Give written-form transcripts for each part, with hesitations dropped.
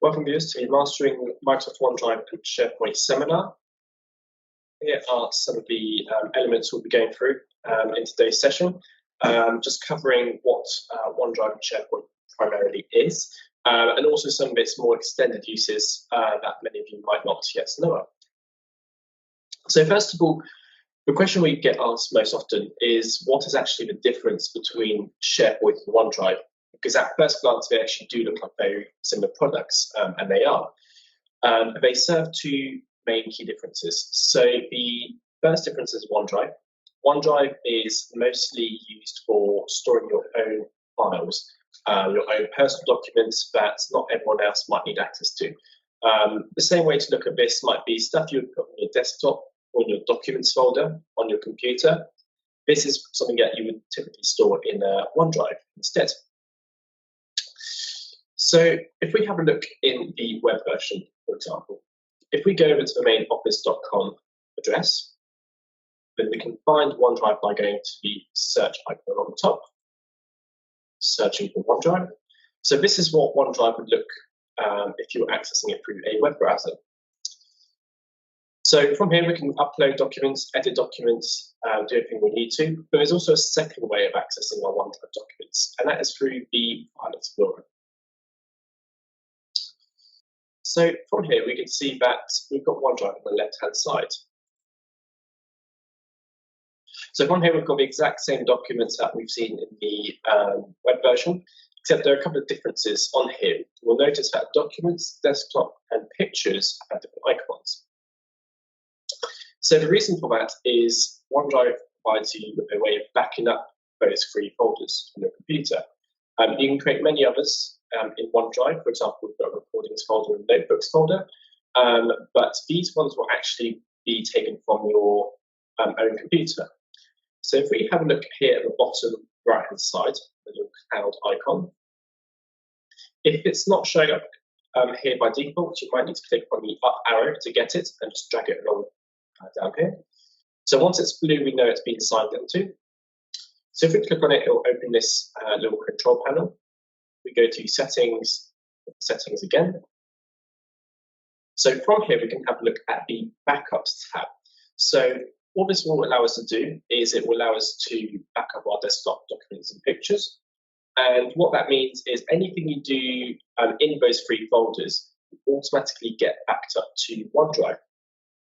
Welcome viewers to the Mastering Microsoft OneDrive and SharePoint seminar. Here are some of the elements we'll be going through in today's session, just covering what OneDrive and SharePoint primarily is, and also some of its more extended uses that many of you might not yet know of. So first of all, the question we get asked most often is what is actually the difference between SharePoint and OneDrive? Because at first glance, they actually do look like very similar products, and they are. They serve two main key differences. So the first difference is OneDrive. OneDrive is mostly used for storing your own files, your own personal documents that not everyone else might need access to. The same way to look at this might be stuff you would put on your desktop or in your documents folder on your computer. This is something that you would typically store in OneDrive instead. So if we have a look in the web version, for example, if we go over to the main office.com address, then we can find OneDrive by going to the search icon on the top, searching for OneDrive. So this is what OneDrive would look if you were accessing it through a web browser. So from here, we can upload documents, edit documents, do everything we need to, but there's also a second way of accessing our OneDrive documents, and that is through the File Explorer. So from here, we can see that we've got OneDrive on the left-hand side. So from here, we've got the exact same documents that we've seen in the web version, except there are a couple of differences on here. We'll notice that documents, desktop, and pictures have different icons. So the reason for that is OneDrive provides you with a way of backing up those free folders on your computer. You can create many others in OneDrive. For example, we've got a recordings folder and notebooks folder, but these ones will actually be taken from your own computer. So if we have a look here at the bottom right-hand side, the little cloud icon, if it's not showing up here by default, you might need to click on the up arrow to get it and just drag it along down here. So once it's blue, we know it's been signed into. So if we click on it, it will open this little control panel. We go to settings again. So from here, we can have a look at the backups tab. So what this will allow us to do is it will allow us to back up our desktop documents and pictures. And what that means is anything you do in those free folders will automatically get backed up to OneDrive.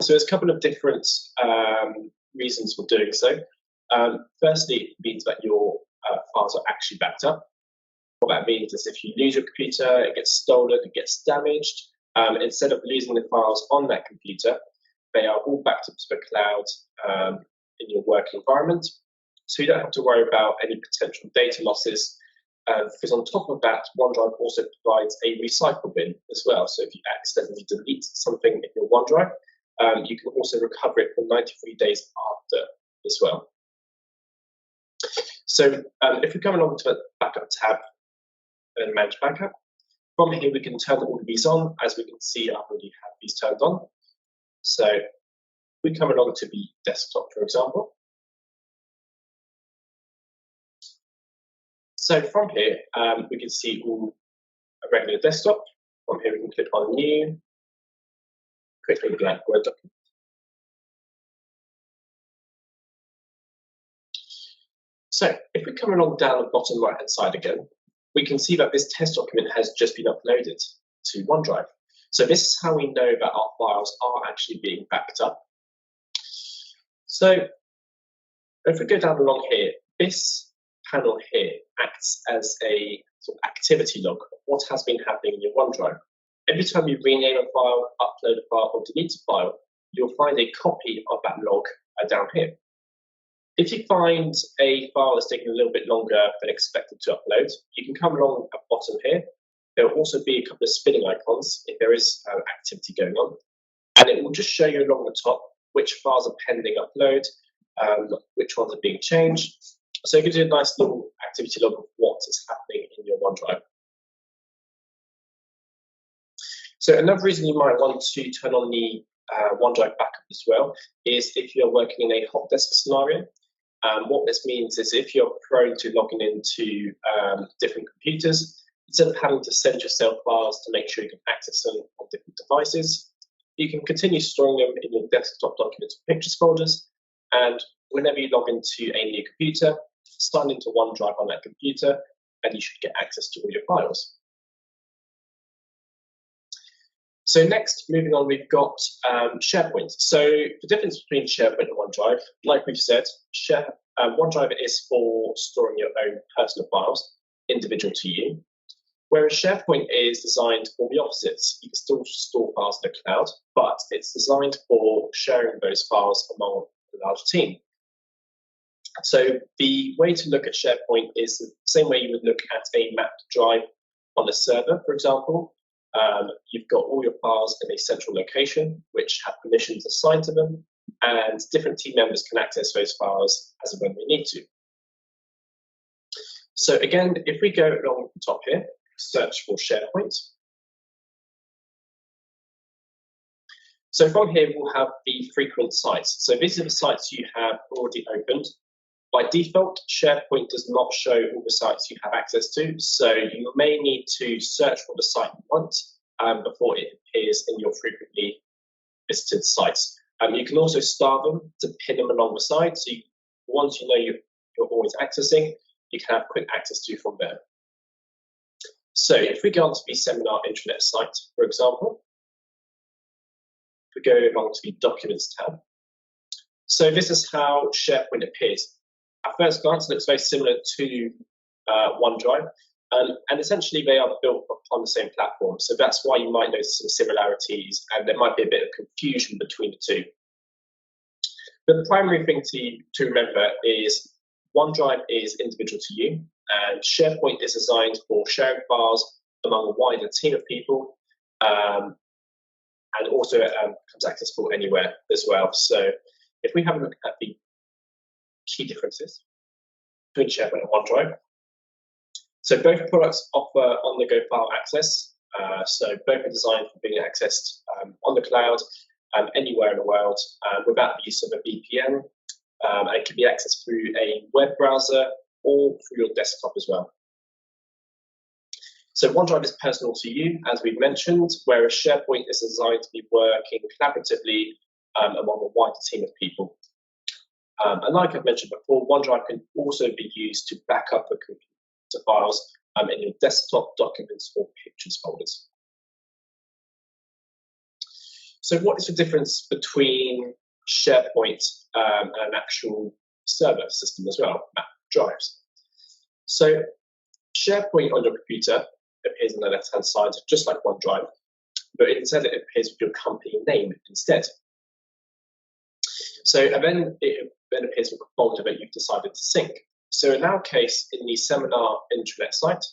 So there's a couple of different reasons for doing so. Firstly, it means that your files are actually backed up. What that means is if you lose your computer, it gets stolen, it gets damaged, instead of losing the files on that computer, they are all backed up to the cloud in your work environment. So you don't have to worry about any potential data losses, because on top of that, OneDrive also provides a recycle bin as well. So if you accidentally delete something in your OneDrive, you can also recover it for 93 days after as well. So if we come along to the backup tab and manage backup, from here we can turn all of these on. As we can see, I already have these turned on. So we come along to the desktop, for example. So from here, we can see all a regular desktop. From here, we can click on New, quickly blank Word document. So if we come along down the bottom right-hand side again, we can see that this test document has just been uploaded to OneDrive. So this is how we know that our files are actually being backed up. So if we go down along here, this panel here acts as a sort of activity log of what has been happening in your OneDrive. Every time you rename a file, upload a file, or delete a file, you'll find a copy of that log down here. If you find a file that's taking a little bit longer than expected to upload, you can come along at the bottom here. There will also be a couple of spinning icons if there is activity going on. And it will just show you along the top which files are pending upload, which ones are being changed. So it gives you a nice little activity log of what is happening in your OneDrive. So another reason you might want to turn on the OneDrive backup as well is if you're working in a hot desk scenario. What this means is if you're prone to logging into different computers, instead of having to send yourself files to make sure you can access them on different devices, you can continue storing them in your desktop documents or pictures folders, and whenever you log into a new computer, sign into OneDrive on that computer, and you should get access to all your files. So next, moving on, we've got SharePoint. So the difference between SharePoint and OneDrive, like we've said, OneDrive is for storing your own personal files, individual to you, whereas SharePoint is designed for the opposites. You can still store files in the cloud, but it's designed for sharing those files among a large team. So the way to look at SharePoint is the same way you would look at a mapped drive on a server, for example. You've got all your files in a central location, which have permissions assigned to them, and different team members can access those files as and when they need to. So again, if we go along the top here, search for SharePoint. So from here, we'll have the frequent sites. So these are the sites you have already opened. By default, SharePoint does not show all the sites you have access to, so you may need to search for the site you want before it appears in your frequently visited sites. You can also star them to pin them along the side, so once you know you're always accessing, you can have quick access to from there. So if we go onto the seminar intranet site, for example, if we go along to the Documents tab, so this is how SharePoint appears. At first glance, it looks very similar to OneDrive, and essentially they are built upon the same platform. So that's why you might notice some similarities, and there might be a bit of confusion between the two. But the primary thing to remember is OneDrive is individual to you, and SharePoint is designed for sharing files among a wider team of people, and also becomes accessible anywhere as well. So if we have a look at the key differences between SharePoint and OneDrive. So both products offer on-the-go file access. So both are designed for being accessed on the cloud, anywhere in the world, without the use of a VPN. It can be accessed through a web browser or through your desktop as well. So OneDrive is personal to you, as we've mentioned, whereas SharePoint is designed to be working collaboratively among a wider team of people. And like I've mentioned before, OneDrive can also be used to back up the computer files in your desktop, documents, or pictures folders. So what is the difference between SharePoint and an actual server system as well, map drives? So SharePoint on your computer appears on the left-hand side, just like OneDrive, but instead it appears with your company name instead. So and then it appears with a folder that you've decided to sync. So in our case, in the seminar intranet site,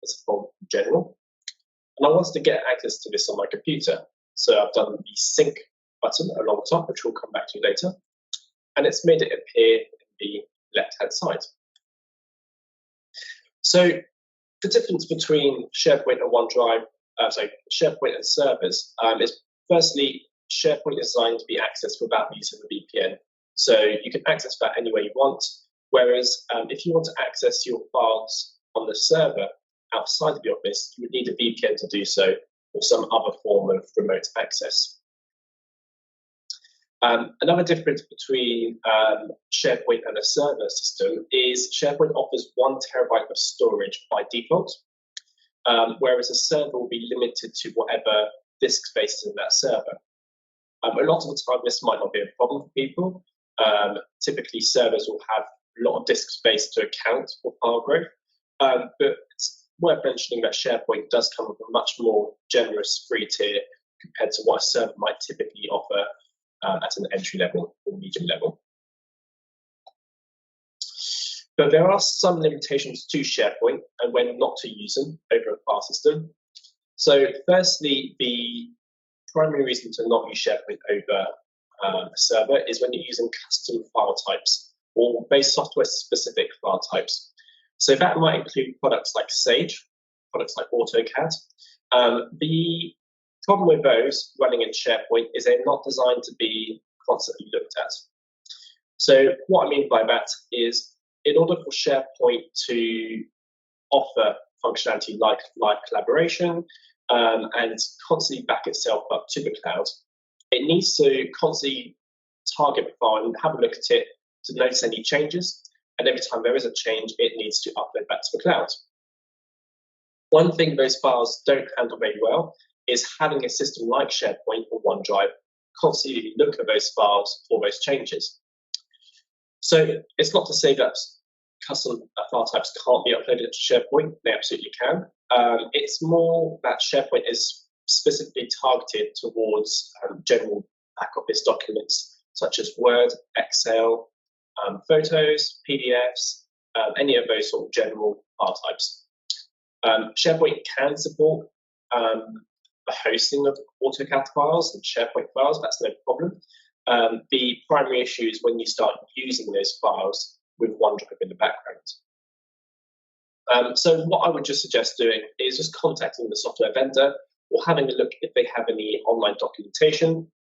there's a folder general, and I wanted to get access to this on my computer. So I've done the sync button along the top, which we'll come back to later, and it's made it appear in the left-hand side. So the difference between SharePoint and OneDrive, SharePoint and servers is firstly, SharePoint is designed to be accessed without the use of a VPN. So you can access that anywhere you want, whereas if you want to access your files on the server outside of the office, you would need a VPN to do so, or some other form of remote access. Another difference between SharePoint and a server system is SharePoint offers 1 terabyte of storage by default, whereas a server will be limited to whatever disk space is in that server. A lot of the time, this might not be a problem for people. Typically, servers will have a lot of disk space to account for file growth, but it's worth mentioning that SharePoint does come with a much more generous free tier compared to what a server might typically offer at an entry level or medium level. But there are some limitations to SharePoint and when not to use them over a file system. So firstly, the primary reason to not use SharePoint over a server is when you're using custom file types or base software specific file types. So that might include products like Sage, products like AutoCAD. The problem with those running in SharePoint is they're not designed to be constantly looked at. So what I mean by that is in order for SharePoint to offer functionality like live collaboration, and constantly back itself up to the cloud, it needs to constantly target the file and have a look at it to notice any changes. And every time there is a change, it needs to upload back to the cloud. One thing those files don't handle very well is having a system like SharePoint or OneDrive constantly look at those files for those changes. So it's not to say that custom file types can't be uploaded to SharePoint, they absolutely can. It's more that SharePoint is specifically targeted towards general back office documents such as Word, Excel, photos, PDFs, any of those sort of general file types. SharePoint can support the hosting of AutoCAD files and SharePoint files, that's no problem. The primary issue is when you start using those files with OneDrive in the background. So what I would just suggest doing is just contacting the software vendor or having a look if they have any online documentation,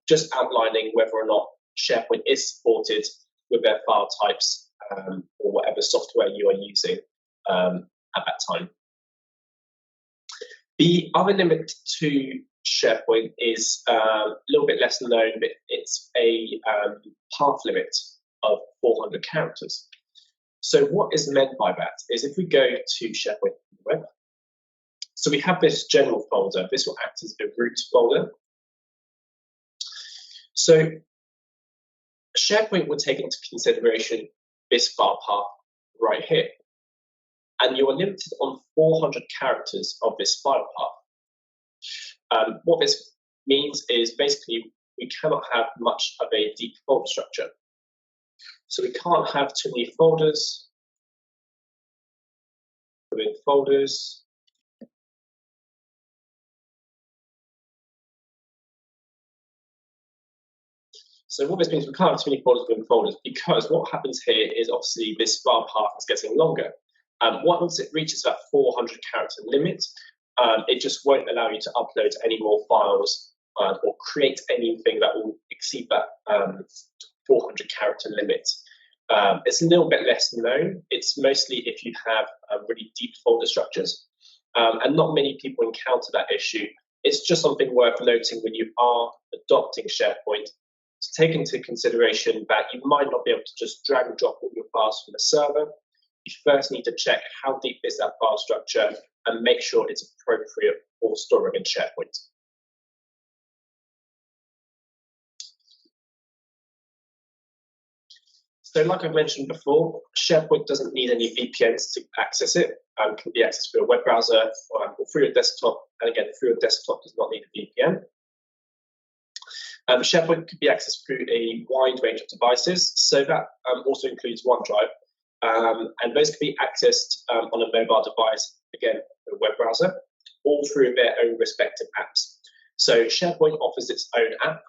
just outlining whether or not SharePoint is supported with their file types or whatever software you are using at that time. The other limit to SharePoint is a little bit less known, but it's a path limit of 400 characters. So what is meant by that is if we go to SharePoint on the web, so we have this general folder, this will act as a root folder. So SharePoint will take into consideration this file path right here. And you are limited on 400 characters of this file path. What this means is basically we cannot have much of a deep folder structure. So we can't have too many folders within folders. So what this means, we can't have too many folders within folders, because what happens here is obviously this file path is getting longer. Once it reaches that 400 character limit, it just won't allow you to upload any more files or create anything that will exceed that 400 character limit. It's a little bit less known. It's mostly if you have really deep folder structures, and not many people encounter that issue. It's just something worth noting when you are adopting SharePoint, to take into consideration that you might not be able to just drag and drop all your files from the server. You first need to check how deep is that file structure and make sure it's appropriate for storing in SharePoint. So like I mentioned before, SharePoint doesn't need any VPNs to access it. It can be accessed through a web browser or through your desktop. And again, through a desktop does not need a VPN. SharePoint could be accessed through a wide range of devices. So that also includes OneDrive. And those can be accessed on a mobile device, again, a web browser, all through their own respective apps. So SharePoint offers its own app,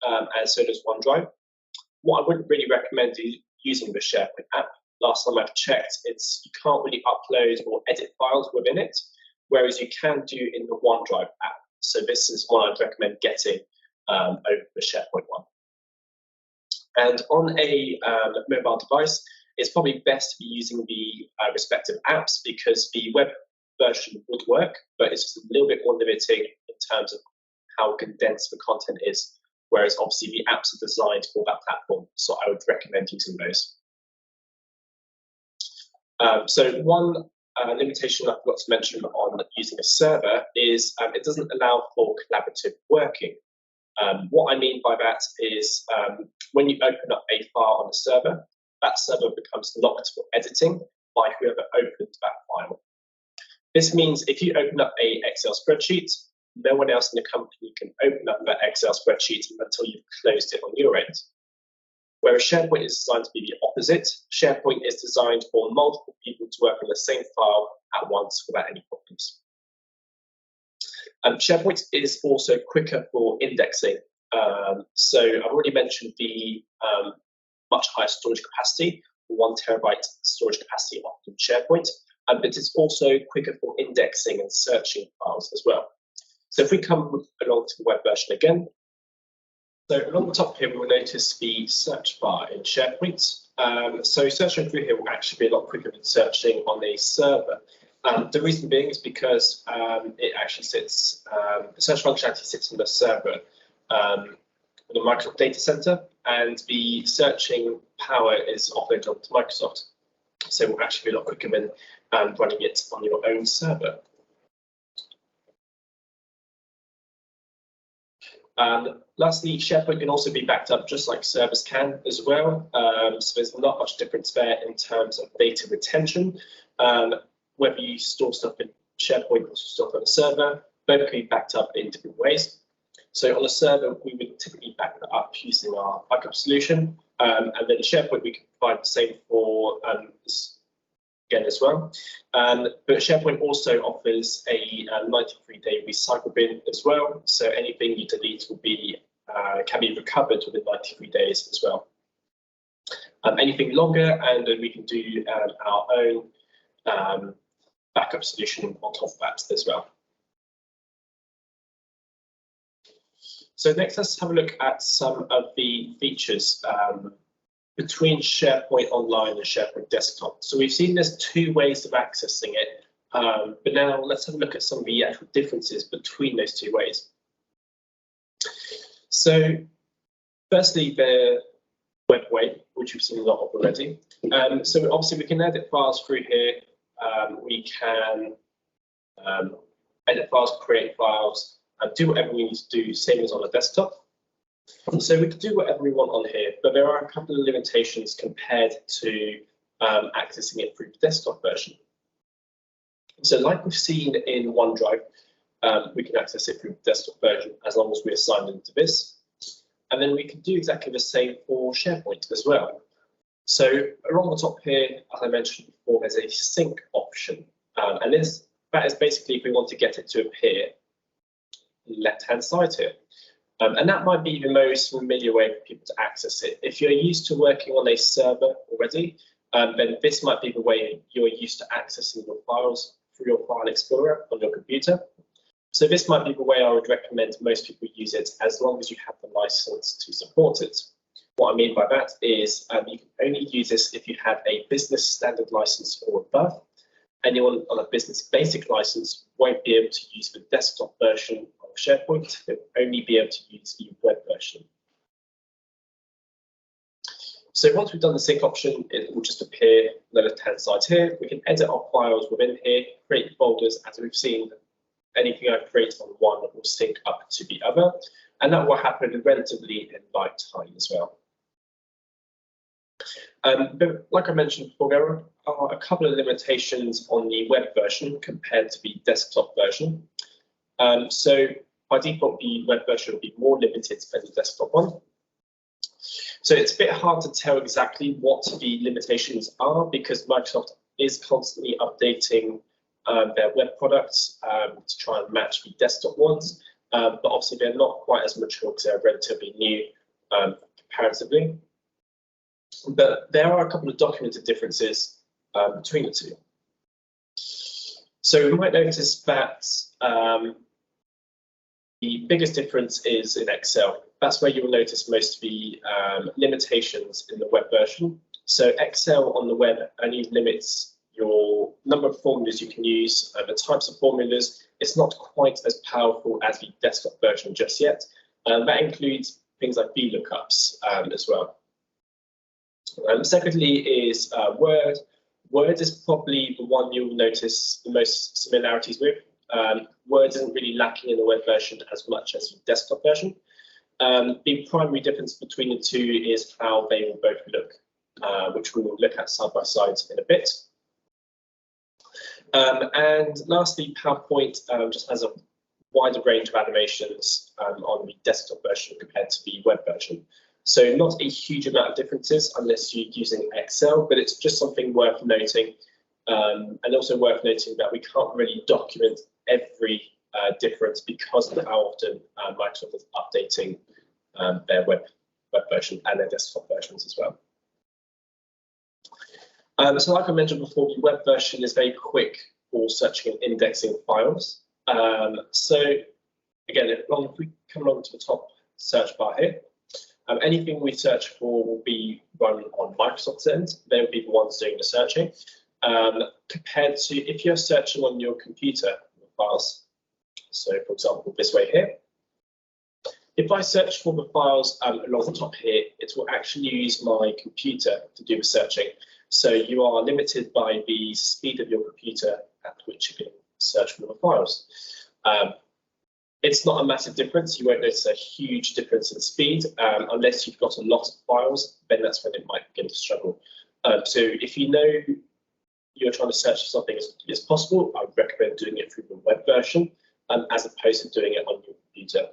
and so does OneDrive. What I wouldn't really recommend is using the SharePoint app. Last time I've checked, you can't really upload or edit files within it, whereas you can do in the OneDrive app. So this is one I'd recommend getting over the SharePoint one. And on a mobile device, it's probably best to be using the respective apps, because the web version would work, but it's just a little bit more limiting in terms of how condensed the content is, whereas obviously the apps are designed for that platform, so I would recommend using those. So one limitation I forgot to mention on using a server is it doesn't allow for collaborative working. What I mean by that is when you open up a file on a server, that server becomes locked for editing by whoever opened that file. This means if you open up an Excel spreadsheet, no one else in the company can open up that Excel spreadsheet until you've closed it on your end. Whereas SharePoint is designed to be the opposite. SharePoint is designed for multiple people to work on the same file at once without any problems. SharePoint is also quicker for indexing. So I've already mentioned the much higher storage capacity, 1 terabyte storage capacity on SharePoint, but it's also quicker for indexing and searching files as well. So if we come along to the web version again, so along the top here, we will notice the search bar in SharePoint. So searching through here will actually be a lot quicker than searching on a server. The reason being is because it actually sits, the search functionality sits on the server on the Microsoft data center, and the searching power is offloaded onto Microsoft. So it will actually be a lot quicker than running it on your own server. Lastly, SharePoint can also be backed up just like servers can as well. So there's not much difference there in terms of data retention. Whether you store stuff in SharePoint or stuff on a server, both can be backed up in different ways. So on a server, we would typically back that up using our backup solution. And then SharePoint, we can provide the same for again as well. But SharePoint also offers a 93-day recycle bin as well. So anything you delete will be can be recovered within 93 days as well. Anything longer, and then we can do our own backup solution on top of that as well. So next, let's have a look at some of the features between SharePoint Online and SharePoint Desktop. So we've seen there's two ways of accessing it, but now let's have a look at some of the actual differences between those two ways. So firstly, the web way, which we've seen a lot of already. So obviously we can edit files through here. We can edit files, create files, and do whatever we need to do, same as on a desktop. So we can do whatever we want on here, but there are a couple of limitations compared to accessing it through the desktop version. So like we've seen in OneDrive, we can access it through the desktop version as long as we assign into this. And then we can do exactly the same for SharePoint as well. So along the top here, as I mentioned before, there's a sync option. And that is basically if we want to get it to appear left-hand side here. And that might be the most familiar way for people to access it. If you're used to working on a server already, then this might be the way you're used to accessing your files through your File Explorer on your computer. So this might be the way I would recommend most people use it, as long as you have the license to support it. What I mean by that is you can only use this if you have a business standard license or above. Anyone on a business basic license won't be able to use the desktop version of SharePoint. They'll only be able to use the web version. So once we've done the sync option, it will just appear on the left-hand side here. We can edit our files within here, create folders. As we've seen, anything I create on one will sync up to the other, and that will happen relatively in light time as well. But like I mentioned before, there are a couple of limitations on the web version compared to the desktop version. So by default, the web version will be more limited than the desktop one. So it's a bit hard to tell exactly what the limitations are, because Microsoft is constantly updating their web products to try and match the desktop ones. But obviously they're not quite as mature because they're relatively new comparatively. But there are a couple of documented differences between the two. So we might notice that the biggest difference is in Excel. That's where you will notice most of the limitations in the web version. So Excel on the web only limits your number of formulas you can use, the types of formulas. It's not quite as powerful as the desktop version just yet. That includes things like VLOOKUPs as well. Secondly is Word. Word is probably the one you'll notice the most similarities with. Word isn't really lacking in the web version as much as the desktop version. The primary difference between the two is how they will both look, which we will look at side by side in a bit. And lastly, PowerPoint just has a wider range of animations on the desktop version compared to the web version. So not a huge amount of differences unless you're using Excel, but it's just something worth noting. And also worth noting that we can't really document every difference because of how often Microsoft is updating their web version and their desktop versions as well. So like I mentioned before, the web version is very quick for searching and indexing files. So again, if we come along to the top search bar here, anything we search for will be run on Microsoft's end. They'll be the ones doing the searching. compared to if you're searching on your computer files. So, for example, this way here. If I search for the files along the top here, it will actually use my computer to do the searching. So you are limited by the speed of your computer at which you can search for the files. It's not a massive difference. You won't notice a huge difference in speed unless you've got a lot of files. Then that's when it might begin to struggle. So if you know you're trying to search for something as quickly as possible, I would recommend doing it through the web version as opposed to doing it on your computer.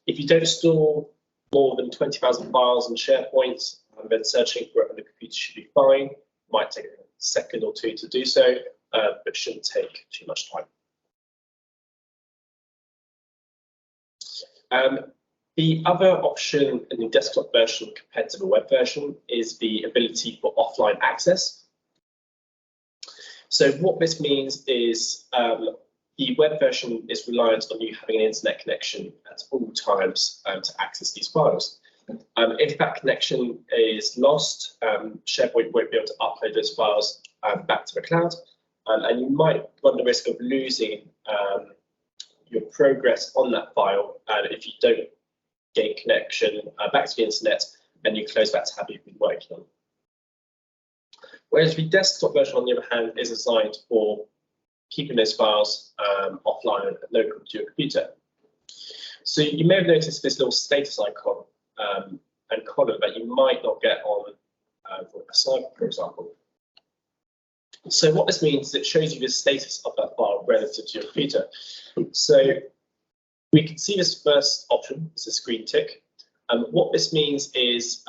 If you don't store more than 20,000 files in SharePoint, then searching for it on the computer should be fine. It might take a second or two to do so, but shouldn't take too much time. The other option in the desktop version compared to the web version is the ability for offline access. So what this means is the web version is reliant on you having an internet connection at all times to access these files. If that connection is lost, SharePoint won't be able to upload those files back to the cloud, and you might run the risk of losing your progress on that file if you don't gain connection back to the internet and you close that tab you've been working on. Whereas the desktop version, on the other hand, is designed for keeping those files offline and local to your computer. So you may have noticed this little status icon and column that you might not get on a site, for example. So what this means is it shows you the status of that file relative to your computer. So we can see this first option, it's a screen tick. What this means is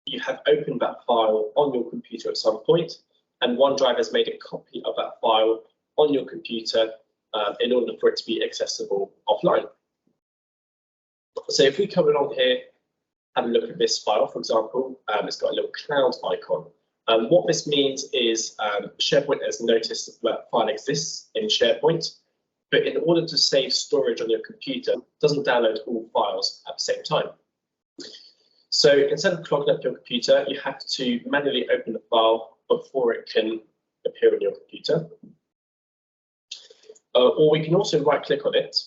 you have opened that file on your computer at some point, and OneDrive has made a copy of that file on your computer in order for it to be accessible offline. So if we come along here, have a look at this file, for example, it's got a little cloud icon. What this means is SharePoint has noticed that file exists in SharePoint, but in order to save storage on your computer, it doesn't download all files at the same time. So instead of clogging up your computer, you have to manually open the file before it can appear on your computer. Or we can also right-click on it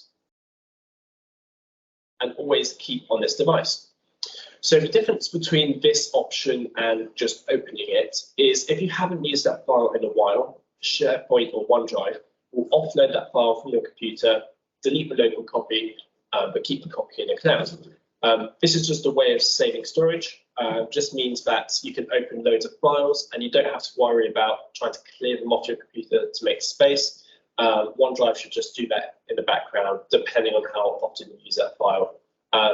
and always keep on this device. So the difference between this option and just opening it is if you haven't used that file in a while, SharePoint or OneDrive will offload that file from your computer, delete the local copy, but keep the copy in the cloud. This is just a way of saving storage. Just means that you can open loads of files and you don't have to worry about trying to clear them off your computer to make space. OneDrive should just do that in the background, depending on how often you use that file.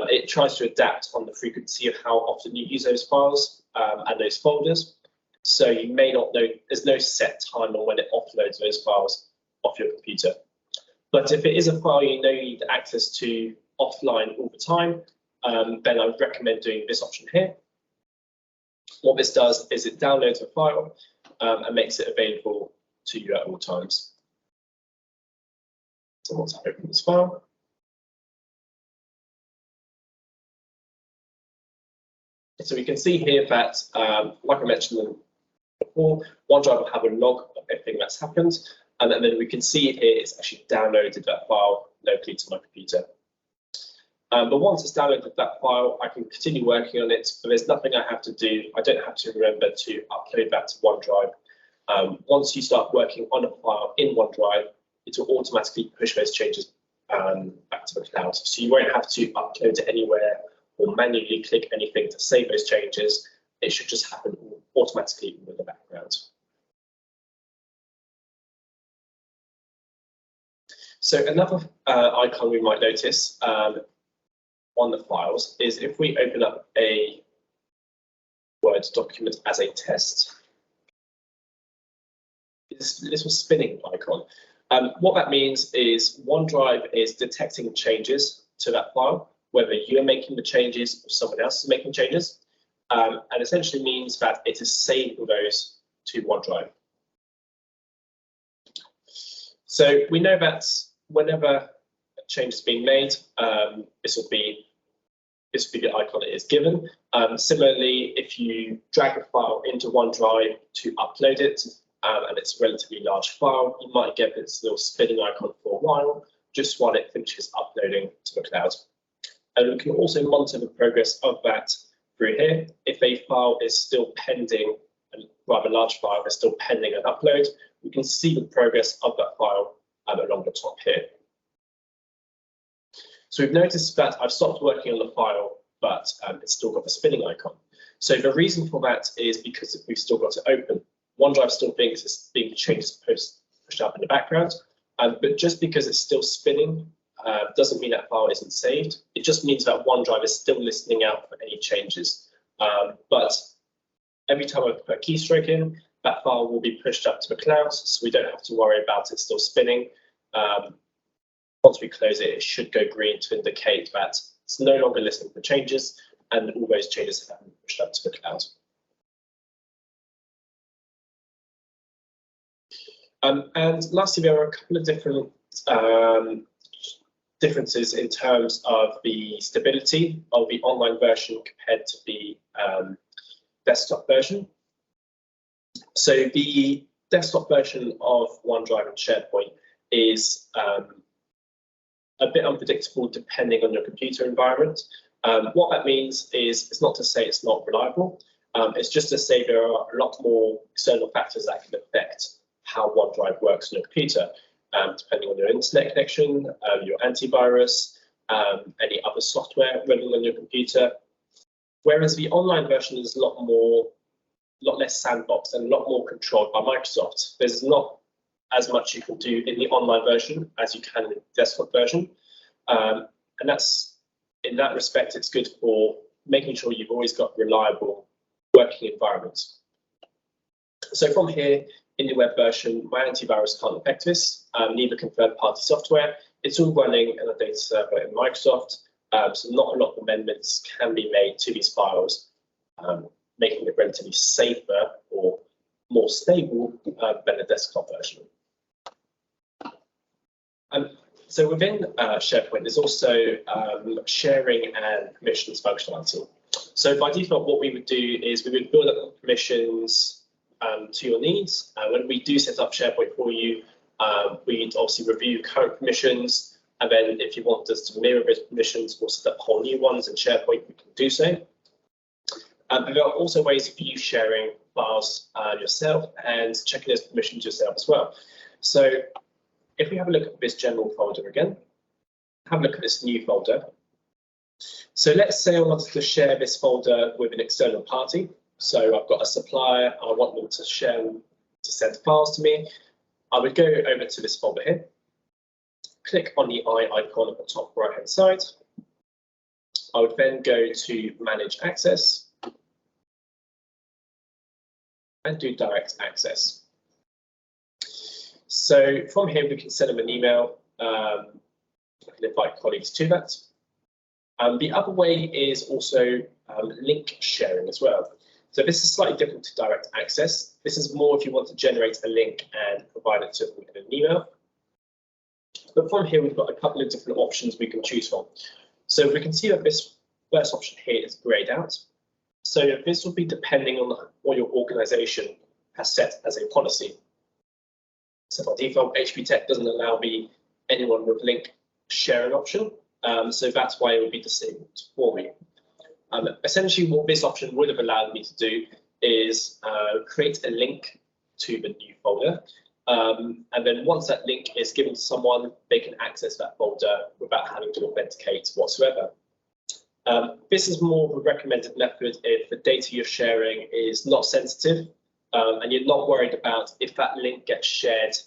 It tries to adapt on the frequency of how often you use those files and those folders. So you may not know, there's no set time on when it offloads those files off your computer. But if it is a file you know you need access to offline all the time, then I would recommend doing this option here. What this does is it downloads a file and makes it available to you at all times. So once I open this file, so we can see here that, like I mentioned before, OneDrive will have a log of everything that's happened, and then we can see here it's actually downloaded that file locally to my computer. But once it's downloaded that file, I can continue working on it, but there's nothing I have to do. I don't have to remember to upload that to OneDrive. Once you start working on a file in OneDrive, it will automatically push those changes back to the cloud. So you won't have to upload it anywhere or manually click anything to save those changes. It should just happen automatically in the background. So another icon we might notice on the files is if we open up a Word document as a test, this little spinning icon. What that means is OneDrive is detecting changes to that file, whether you're making the changes or someone else is making changes, and essentially means that it is saving those to OneDrive. So we know that whenever a change is being made, this will be the icon it is given. Similarly, if you drag a file into OneDrive to upload it, and it's a relatively large file, you might get this little spinning icon for a while, just while it finishes uploading to the cloud. And we can also monitor the progress of that through here. If a file is still pending, a rather large file is still pending an upload, we can see the progress of that file along the top here. So we've noticed that I've stopped working on the file, but it's still got the spinning icon. So the reason for that is because we've still got it open. OneDrive still thinks it's being changed, pushed up in the background, but just because it's still spinning doesn't mean that file isn't saved. It just means that OneDrive is still listening out for any changes. But every time I put a keystroke in, that file will be pushed up to the cloud, so we don't have to worry about it still spinning. Once we close it, it should go green to indicate that it's no longer listening for changes, and all those changes have been pushed up to the cloud. And lastly, there are a couple of different differences in terms of the stability of the online version compared to the desktop version. So the desktop version of OneDrive and SharePoint is a bit unpredictable depending on your computer environment. What that means is, it's not to say it's not reliable, it's just to say there are a lot more external factors that can affect how OneDrive works on your computer, depending on your internet connection, your antivirus, any other software running on your computer. Whereas the online version is a lot less sandboxed and a lot more controlled by Microsoft. There's not as much you can do in the online version as you can in the desktop version. And that's, in that respect, it's good for making sure you've always got reliable working environments. So from here, in the web version, my antivirus can't affect this, neither can third-party software. It's all running in a data server in Microsoft, so not a lot of amendments can be made to these files, making it relatively safer or more stable than the desktop version. So within SharePoint, there's also sharing and permissions functionality. So by default, what we would do is we would build up permissions to your needs. When we do set up SharePoint for you, we'd obviously review current permissions, and then if you want us to mirror those permissions or set up whole new ones in SharePoint, we can do so. But there are also ways of you sharing files yourself and checking those permissions yourself as well. So if we have a look at this general folder again, have a look at this new folder. So let's say I wanted to share this folder with an external party. So I've got a supplier, I want them to share, to send files to me. I would go over to this folder here, click on the eye icon at the top right hand side. I would then go to Manage Access and do Direct Access. So from here, we can send them an email. I can invite colleagues to that. The other way is also link sharing as well. So this is slightly different to direct access. This is more if you want to generate a link and provide it to them in an email. But from here, we've got a couple of different options we can choose from. So we can see that this first option here is grayed out. So this will be depending on what your organization has set as a policy. So by default, HP Tech doesn't allow anyone with link sharing option. So that's why it would be disabled for me. Essentially, what this option would have allowed me to do is create a link to the new folder. And then once that link is given to someone, they can access that folder without having to authenticate whatsoever. This is more of a recommended method if the data you're sharing is not sensitive and you're not worried about if that link gets shared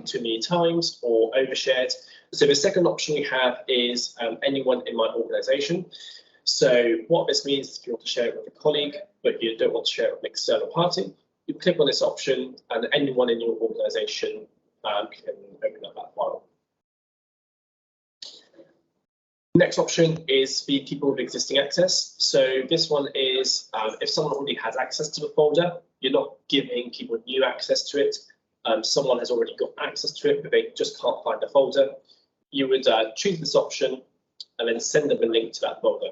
too many times or overshared. So the second option we have is anyone in my organization. So what this means is if you want to share it with a colleague, but you don't want to share it with an external party, you click on this option and anyone in your organization can open up that file. Next option is for people with existing access. So this one is if someone already has access to the folder, you're not giving people new access to it. Someone has already got access to it, but they just can't find the folder. You would choose this option and then send them a link to that folder.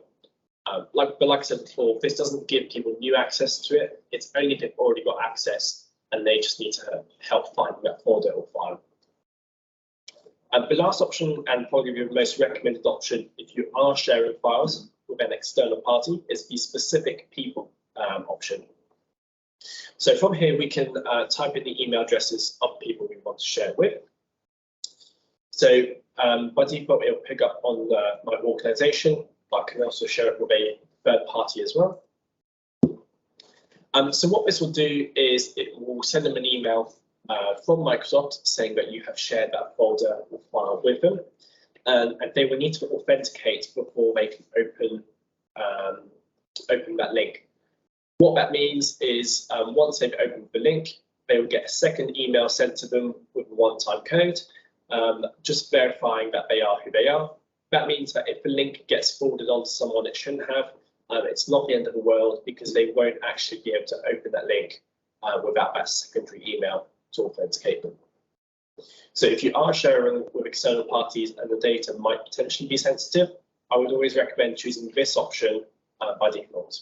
Like I said before, this doesn't give people new access to it. It's only if they've already got access and they just need to help find that folder or file. The last option, and probably the most recommended option if you are sharing files with an external party, is the specific people option. So from here, we can type in the email addresses of people we want to share with. So by default, it'll pick up on my organization, but I can also share it with a third party as well. So what this will do is it will send them an email from Microsoft saying that you have shared that folder or file with them, and they will need to authenticate before they can open that link. What that means is once they've opened the link, they will get a second email sent to them with a one-time code, just verifying that they are who they are. That means that if the link gets forwarded on to someone it shouldn't have, it's not the end of the world, because they won't actually be able to open that link without that secondary email to authenticate them. So if you are sharing with external parties and the data might potentially be sensitive, I would always recommend choosing this option by default.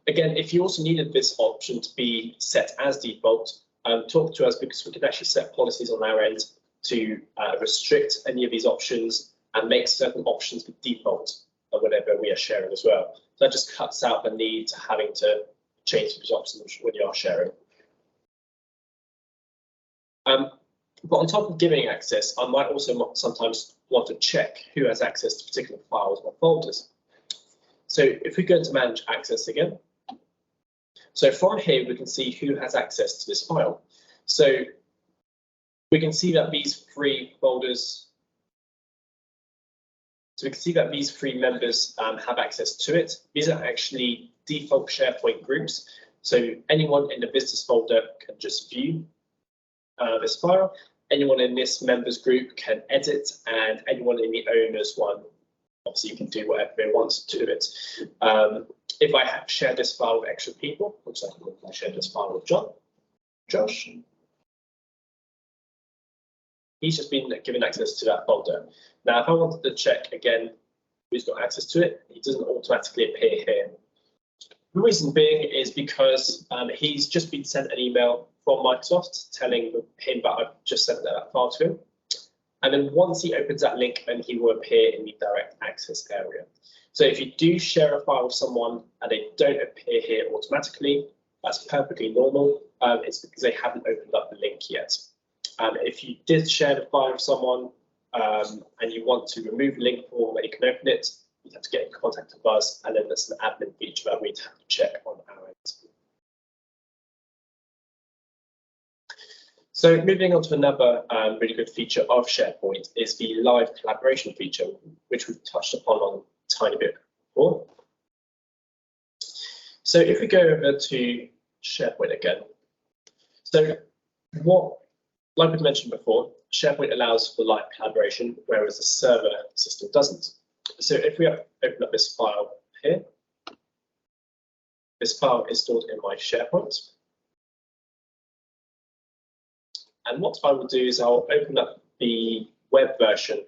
Again, if you also needed this option to be set as default, talk to us, because we can actually set policies on our end to restrict any of these options and make certain options the default whenever we are sharing as well. So that just cuts out the need to having to change these options when you are sharing. But on top of giving access, I might also sometimes want to check who has access to particular files or folders. So if we go into manage access again, so from here we can see who has access to this file. So we can see that these three folders, so we can see that these three members have access to it. These are actually default SharePoint groups. So anyone in the business folder can just view this file. Anyone in this members group can edit, and anyone in the owners one, obviously you can do whatever they want to it. If I have shared this file with extra people, for example, if I shared this file with Josh, he's just been given access to that folder. Now, if I wanted to check again who's got access to it, he doesn't automatically appear here. The reason being is because he's just been sent an email from Microsoft telling him that I've just sent that file to him. And then once he opens that link, then he will appear in the direct access area. So if you do share a file with someone and they don't appear here automatically, that's perfectly normal. It's because they haven't opened up the link yet. If you did share the file with someone and you want to remove the link before they can open it, you'd have to get in contact with us, and then there's an admin feature that we'd have to check on our end. So moving on to another really good feature of SharePoint is the live collaboration feature, which we've touched upon on a tiny bit before. So if we go over to SharePoint again, so like we mentioned before, SharePoint allows for live collaboration, whereas the server system doesn't. So if we open up this file here, this file is stored in my SharePoint. And what I will do is I'll open up the web version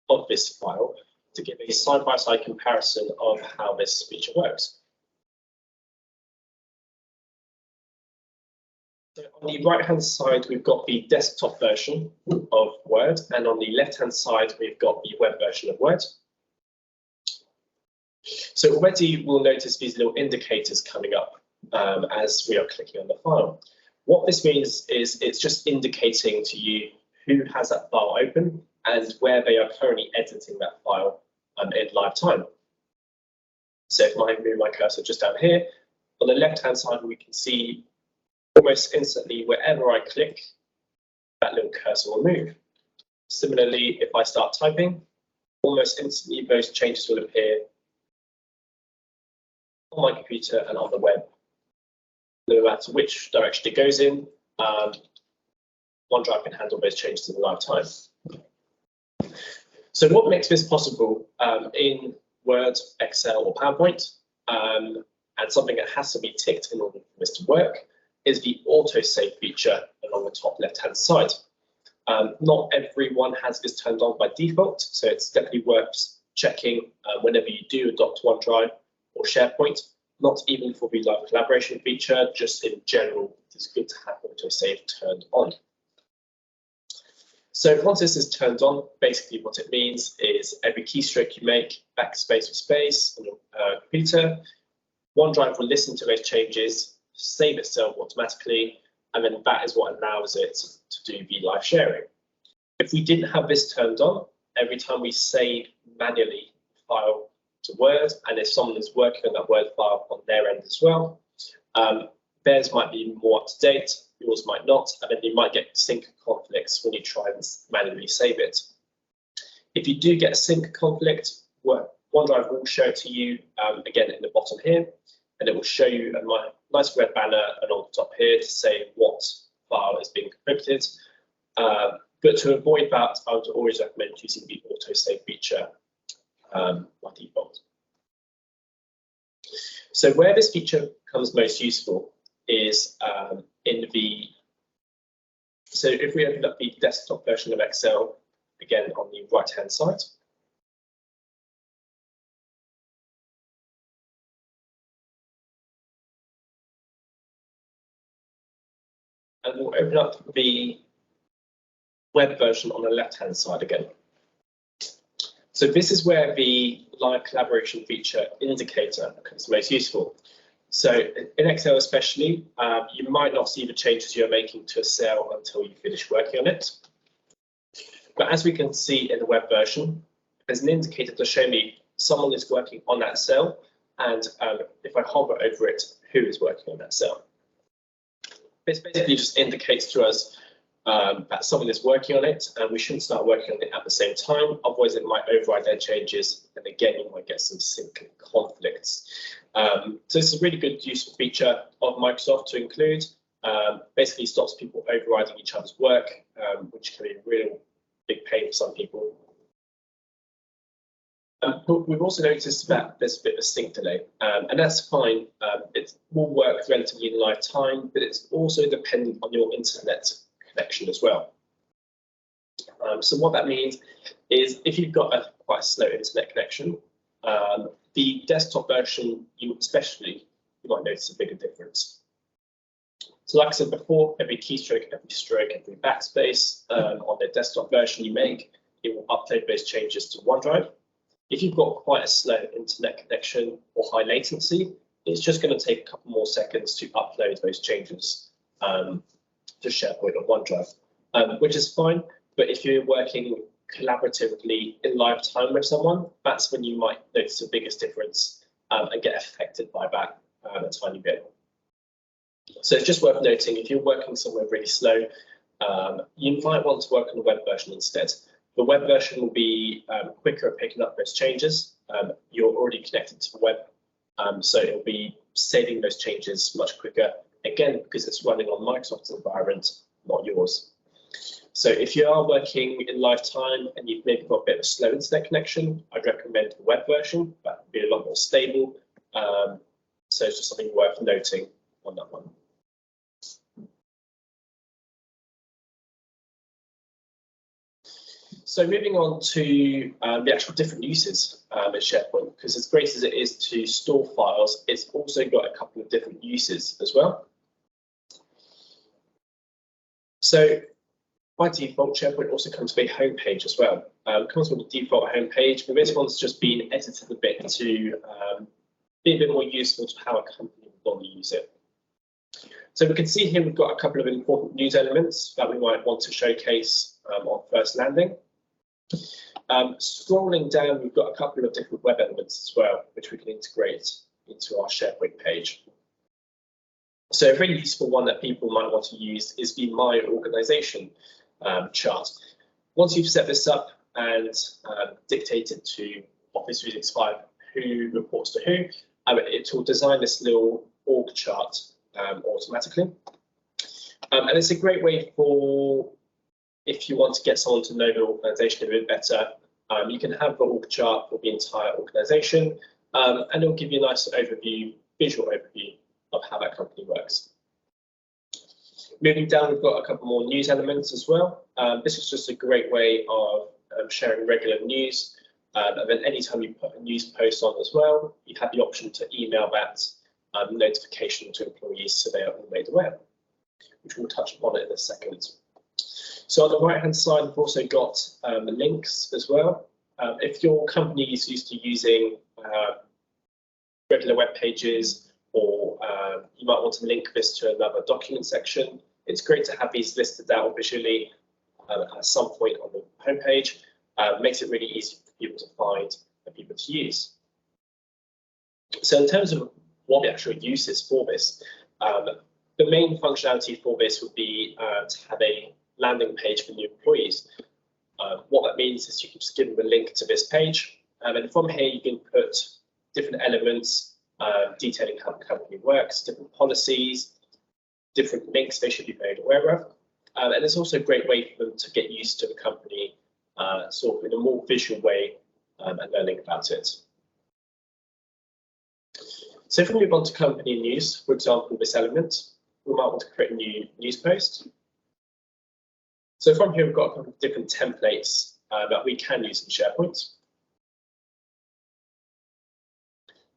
of this file to give a side-by-side comparison of how this feature works. So on the right-hand side, we've got the desktop version of Word, and on the left-hand side, we've got the web version of Word. So already we'll notice these little indicators coming up as we are clicking on the file. What this means is it's just indicating to you who has that file open and where they are currently editing that file in live time. So if I move my cursor just down here, on the left-hand side, we can see almost instantly wherever I click, that little cursor will move. Similarly, if I start typing, almost instantly those changes will appear on my computer and on the web. No matter which direction it goes in, OneDrive can handle those changes in live time. So what makes this possible in Word, Excel, or PowerPoint, and something that has to be ticked in order for this to work, is the autosave feature along the top left-hand side. Not everyone has this turned on by default, so it's definitely worth checking whenever you do adopt OneDrive or SharePoint, not even for the live collaboration feature, just in general, it's good to have autosave turned on. So once this is turned on, basically what it means is every keystroke you make, backspace or space on your computer, OneDrive will listen to those changes, save itself automatically, and then that is what allows it to do the live sharing. If we didn't have this turned on, every time we save manually a file to Word, and if someone is working on that Word file on their end as well, theirs might be more up to date, yours might not, and then you might get sync conflicts when you try and manually save it. If you do get a sync conflict, OneDrive will show it to you again in the bottom here, and it will show you a nice red banner and on the top here to say what file is being encrypted. But to avoid that, I would always recommend using the autosave feature by default. So where this feature becomes most useful is so if we open up the desktop version of Excel, again on the right-hand side, and we'll open up the web version on the left-hand side again. So this is where the live collaboration feature indicator becomes most useful. So in Excel especially, you might not see the changes you're making to a cell until you finish working on it. But as we can see in the web version, there's an indicator to show me someone is working on that cell, and if I hover over it, who is working on that cell. This basically just indicates to us that someone is working on it, and we shouldn't start working on it at the same time, otherwise it might override their changes, and again you might get some sync conflicts. So this is a really good useful feature of Microsoft to include. Basically stops people overriding each other's work, which can be a real big pain for some people. But we've also noticed that there's a bit of a sync delay, and that's fine. It will work relatively in live time, but it's also dependent on your internet connection as well. So what that means is if you've got a quite slow internet connection, the desktop version, you might notice a bigger difference. So like I said before, every keystroke, every stroke, every backspace on the desktop version you make, it will upload those changes to OneDrive. If you've got quite a slow internet connection or high latency, it's just going to take a couple more seconds to upload those changes to SharePoint or OneDrive, which is fine. But if you're working collaboratively in live time with someone, that's when you might notice the biggest difference and get affected by that a tiny bit. So it's just worth noting, if you're working somewhere really slow, you might want to work on the web version instead. The web version will be quicker at picking up those changes. You're already connected to the web, so it'll be saving those changes much quicker, again, because it's running on Microsoft's environment, not yours. So if you are working in live time and you've maybe got a bit of a slow internet connection, I'd recommend the web version. That would be a lot more stable. So it's just something worth noting on that one. So moving on to the actual different uses in SharePoint, because as great as it is to store files, it's also got a couple of different uses as well. So by default, SharePoint also comes with a home page as well. It comes with a default home page, but this one's just been edited a bit to be a bit more useful to how a company would normally use it. So we can see here we've got a couple of important news elements that we might want to showcase on first landing. Scrolling down, we've got a couple of different web elements as well, which we can integrate into our SharePoint page. So a really useful one that people might want to use is the My Organization chart. Once you've set this up and dictated to Office 365 who reports to who, it will design this little org chart automatically. And it's a great way for, if you want to get someone to know the organization a bit better, you can have the org chart for the entire organization, and it'll give you a nice overview, visual overview of how that company works. Moving down, we've got a couple more news elements as well. This is just a great way of sharing regular news. And then anytime you put a news post on as well, you have the option to email that notification to employees so they are all made aware, which we'll touch upon in a second. So on the right-hand side, we've also got links as well. If your company is used to using regular web pages, or you might want to link this to another document section, it's great to have these listed out visually at some point on the homepage. Makes it really easy for people to find and people to use. So in terms of what the actual use is for this, the main functionality for this would be to have a landing page for new employees. What that means is you can just give them a link to this page, and from here you can put different elements detailing how the company works, different policies, different links they should be made aware of. And it's also a great way for them to get used to the company sort of in a more visual way and learning about it. So if we move on to company news, for example, this element, we might want to create a new news post. So from here, we've got a couple of different templates that we can use in SharePoint.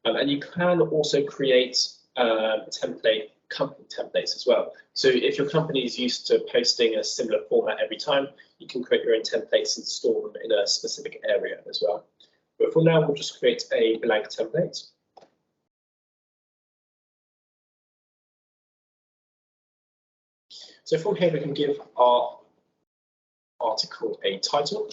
And you can also create company templates as well. So if your company is used to posting a similar format every time, you can create your own templates and store them in a specific area as well. But for now, we'll just create a blank template. So from here, we can give our article a title.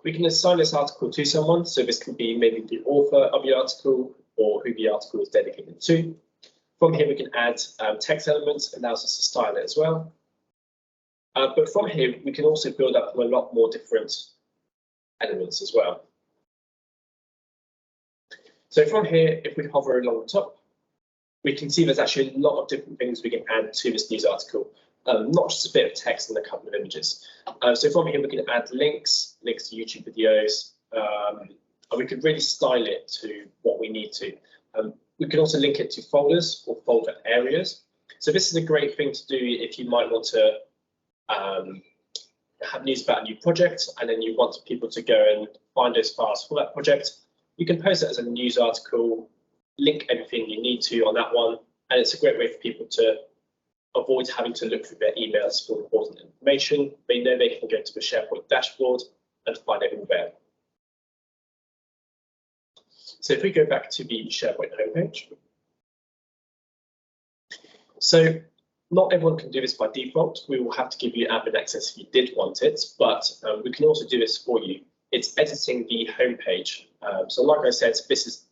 We can assign this article to someone, so this can be maybe the author of the article or who the article is dedicated to. From here, we can add text elements, allows us to style it as well. But from here, we can also build up a lot more different elements as well. So from here, if we hover along the top, we can see there's actually a lot of different things we can add to this news article, not just a bit of text and a couple of images. So from here, we can add links to YouTube videos, and we could really style it to what we need to. We can also link it to folders or folder areas. So this is a great thing to do if you might want to have news about a new project, and then you want people to go and find those files for that project. You can post it as a news article, link everything you need to on that one, and it's a great way for people to avoid having to look through their emails for important information. They know they can go to the SharePoint dashboard and find it all there. So if we go back to the SharePoint homepage, so not everyone can do this by default. We will have to give you admin access if you did want it, but we can also do this for you. It's editing the homepage. So like I said, this is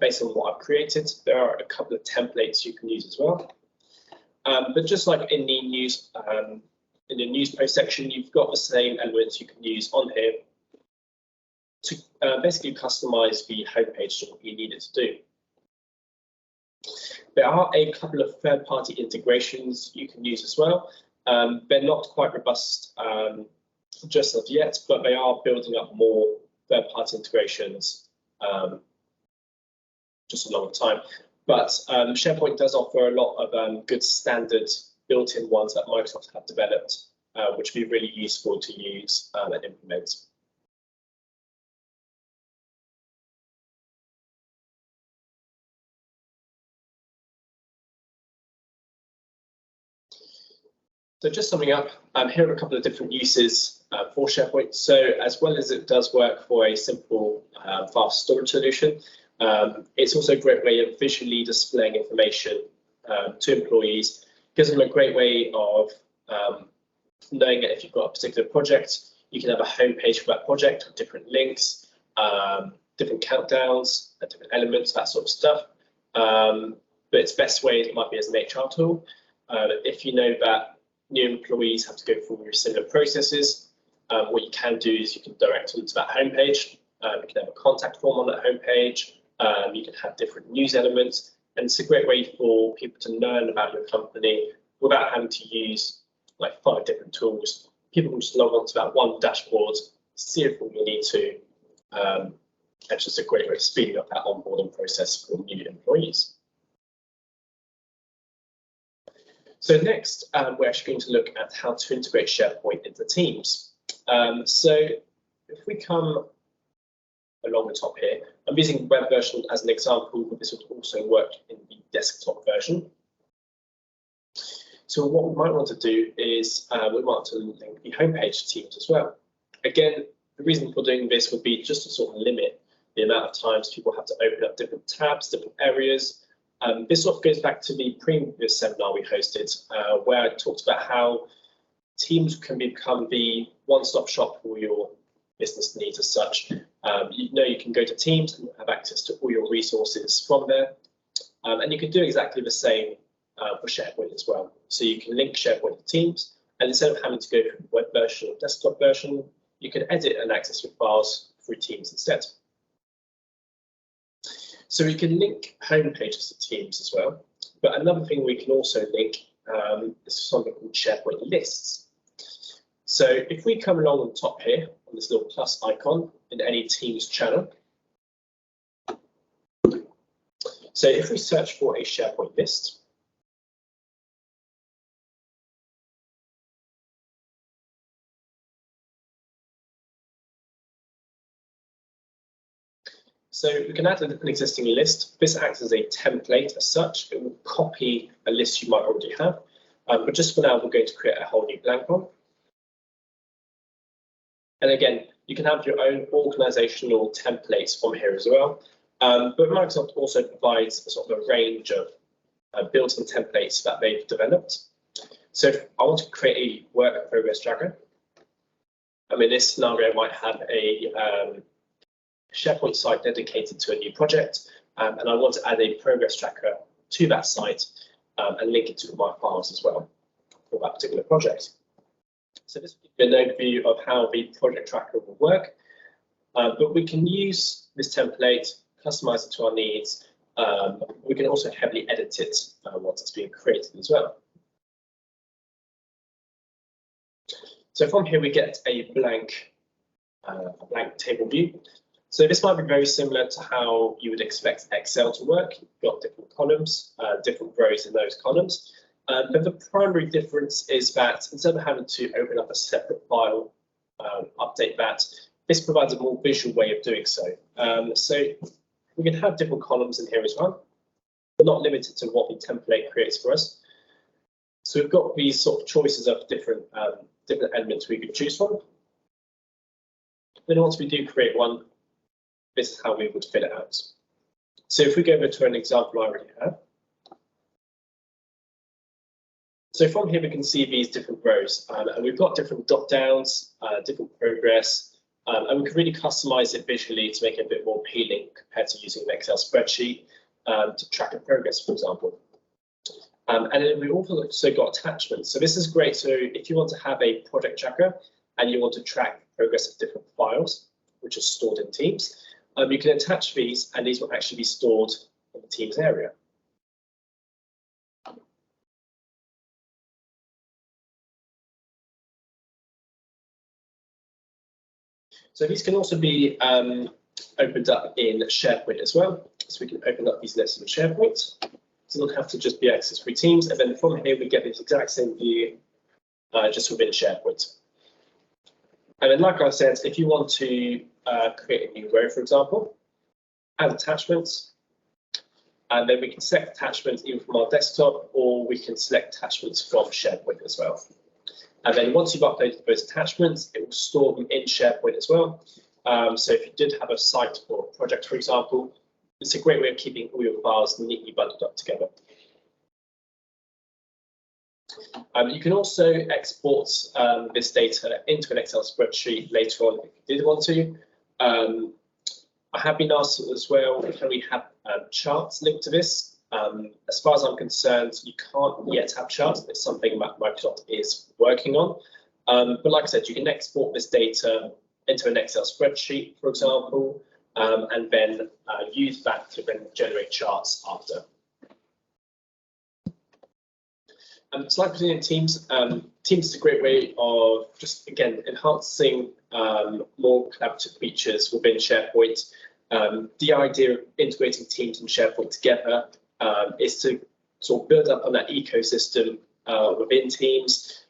based on what I've created. There are a couple of templates you can use as well. But just like in the news post section, you've got the same elements you can use on here to basically customize the homepage to what you need it to do. There are a couple of third-party integrations you can use as well. They're not quite robust just as yet, but they are building up more third-party integrations just along the time. But SharePoint does offer a lot of good standard built-in ones that Microsoft have developed, which would be really useful to use and implement. So just summing up, here are a couple of different uses for SharePoint. So as well as it does work for a simple fast storage solution, it's also a great way of visually displaying information to employees. Gives them a great way of knowing that if you've got a particular project, you can have a homepage for that project with different links, different countdowns, different elements, that sort of stuff. But its best way, it might be as an HR tool. If you know that new employees have to go through similar processes, what you can do is you can direct them to that homepage. You can have a contact form on that homepage. You can have different news elements, and it's a great way for people to learn about your company without having to use like 5 different tools. People can just log on to that one dashboard, see everything you need to. It's just a great way of speeding up that onboarding process for new employees. So next, we're actually going to look at how to integrate SharePoint into Teams. So if we come along the top here, I'm using web version as an example, but this would also work in the desktop version. So what we might want to do is we might want to link the homepage to Teams as well. Again, the reason for doing this would be just to sort of limit the amount of times people have to open up different tabs, different areas. This sort of goes back to the previous seminar we hosted, where I talked about how Teams can become the one-stop shop for your business needs as such. You can go to Teams and have access to all your resources from there. And you can do exactly the same for SharePoint as well. So you can link SharePoint to Teams, and instead of having to go through the web version or desktop version, you can edit and access your files through Teams instead. So we can link home pages to Teams as well. But another thing we can also link is something called SharePoint lists. So if we come along on the top here, on this little plus icon in any Teams channel. So if we search for a SharePoint list, so we can add an existing list. This acts as a template as such. It will copy a list you might already have. But just for now, we're going to create a whole new blank one. And again, you can have your own organizational templates from here as well. But Microsoft also provides a sort of a range of built-in templates that they've developed. So if I want to create a work progress tracker, in this scenario, I might have a SharePoint site dedicated to a new project, and I want to add a progress tracker to that site and link it to my files as well for that particular project. So this will give you an overview of how the project tracker will work, but we can use this template, customize it to our needs. We can also heavily edit it once it's being created as well. So from here we get a blank table view. So this might be very similar to how you would expect Excel to work. You've got different columns, different rows in those columns. But the primary difference is that instead of having to open up a separate file, update that, this provides a more visual way of doing so. So we can have different columns in here as well, but not limited to what the template creates for us. So we've got these sort of choices of different elements we could choose from. Then once we do create one, this is how we would fill it out. So if we go over to an example I already have. So from here, we can see these different rows, and we've got different drop downs, different progress, and we can really customize it visually to make it a bit more appealing compared to using an Excel spreadsheet to track a progress, for example. And then we've also got attachments. So this is great. So if you want to have a project tracker and you want to track progress of different files, which are stored in Teams, you can attach these, and these will actually be stored in the Teams area. So these can also be opened up in SharePoint as well. So we can open up these lists in SharePoint. So they'll have to just be accessed through Teams. And then from here, we get this exact same view just within SharePoint. And then, like I said, if you want to create a new row, for example, add attachments, and then we can select attachments either from our desktop, or we can select attachments from SharePoint as well. And then once you've uploaded those attachments, it will store them in SharePoint as well. So if you did have a site or a project, for example, it's a great way of keeping all your files neatly bundled up together. You can also export this data into an Excel spreadsheet later on if you did want to. I have been asked as well, can we have charts linked to this? As far as I'm concerned, you can't yet have charts. It's something that Microsoft is working on. But like I said, you can export this data into an Excel spreadsheet, for example, and then use that to then generate charts after. So like in Teams, Teams is a great way of just, again, enhancing more collaborative features within SharePoint. The idea of integrating Teams and SharePoint together is to sort of build up on that ecosystem within Teams.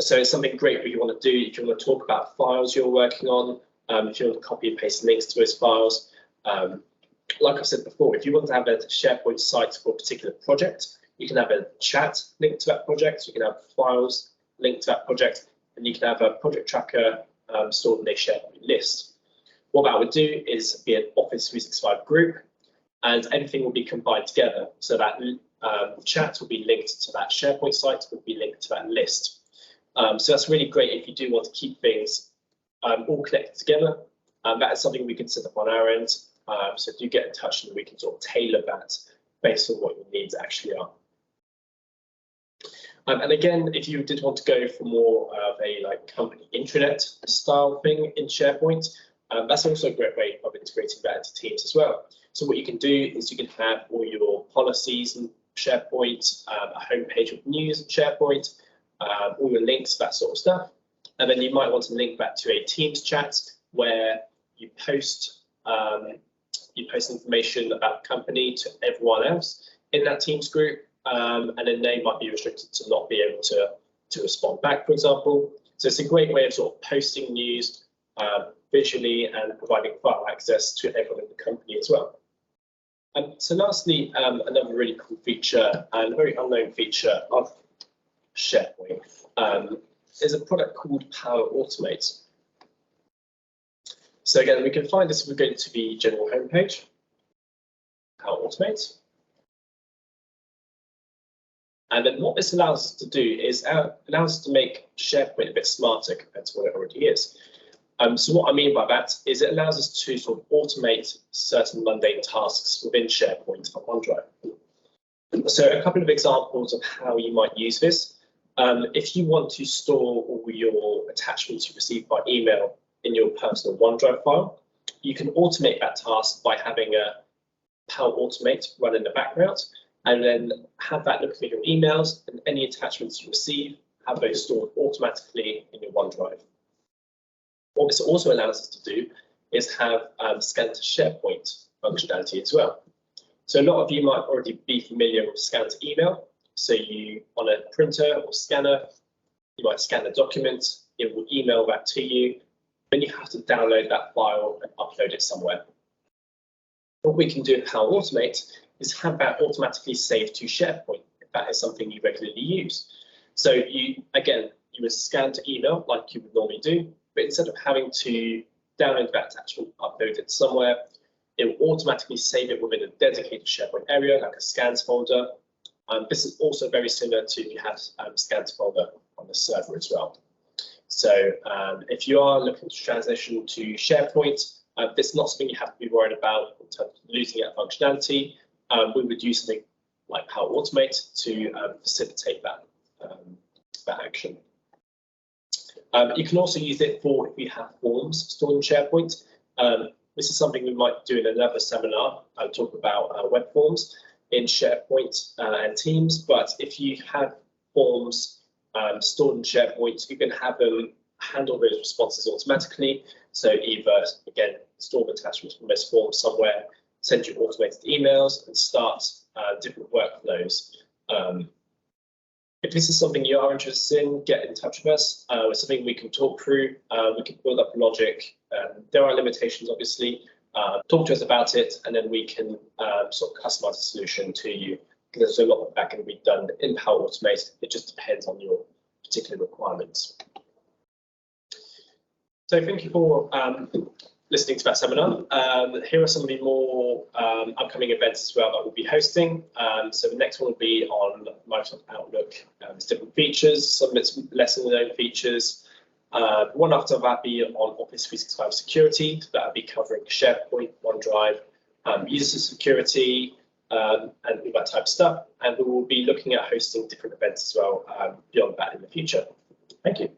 So it's something great that you want to do if you want to talk about files you're working on, if you want to copy and paste links to those files. Like I said before, if you want to have a SharePoint site for a particular project, you can have a chat linked to that project, you can have files linked to that project, and you can have a project tracker stored in a SharePoint list. What that would do is be an Office 365 group, and everything will be combined together. So that chat will be linked to that SharePoint site, will be linked to that list. So that's really great if you do want to keep things all connected together. That is something we can set up on our end. So do get in touch and we can sort of tailor that based on what your needs actually are. And again, if you did want to go for more of a company intranet style thing in SharePoint, that's also a great way of integrating that into Teams as well. So what you can do is you can have all your policies in SharePoint, a homepage with news in SharePoint, all your links, that sort of stuff. And then you might want to link that to a Teams chat where you post information about the company to everyone else in that Teams group, and then they might be restricted to not be able to respond back, for example. So it's a great way of sort of posting news visually and providing file access to everyone in the company as well. So lastly, another really cool feature and a very unknown feature of SharePoint is a product called Power Automate. So again, we can find this if we go to the general homepage, Power Automate. And then what this allows us to do is allows us to make SharePoint a bit smarter compared to what it already is. So what I mean by that is it allows us to sort of automate certain mundane tasks within SharePoint on OneDrive. So a couple of examples of how you might use this. If you want to store all your attachments you receive by email in your personal OneDrive file, you can automate that task by having a Power Automate run in the background, and then have that look at your emails and any attachments you receive, have those stored automatically in your OneDrive. What this also allows us to do is have scan to SharePoint functionality as well. So a lot of you might already be familiar with scan to email. So you, on a printer or scanner, you might scan a document, it will email that to you, then you have to download that file and upload it somewhere. What we can do with Power Automate is have that automatically saved to SharePoint if that is something you regularly use. So you would scan to email like you would normally do, but instead of having to download that attachment, upload it somewhere, it will automatically save it within a dedicated SharePoint area, like a scans folder. This is also very similar to if you have scans folder on the server as well. So if you are looking to transition to SharePoint, this is not something you have to be worried about in terms of losing that functionality. We would use something like Power Automate to facilitate that action. You can also use it for if you have forms stored in SharePoint. This is something we might do in another seminar. I'll talk about web forms in SharePoint and Teams, but if you have forms stored in SharePoint, you can have them handle those responses automatically. So either, again, store the attachments from this form somewhere, send you automated emails and start different workflows. If this is something you are interested in, get in touch with us. It's something we can talk through. We can build up logic. There are limitations, obviously. Talk to us about it, and then we can sort of customize a solution to you. Because there's a lot of that can be done in Power Automate. It just depends on your particular requirements. So thank you for listening to that seminar. Here are some of the more upcoming events as well that we'll be hosting. So the next one will be on Microsoft Outlook. There's different features, some of its lesser known features. One after that will be on Office 365 security. So that will be covering SharePoint, OneDrive, user security, and all that type of stuff. And we will be looking at hosting different events as well beyond that in the future. Thank you.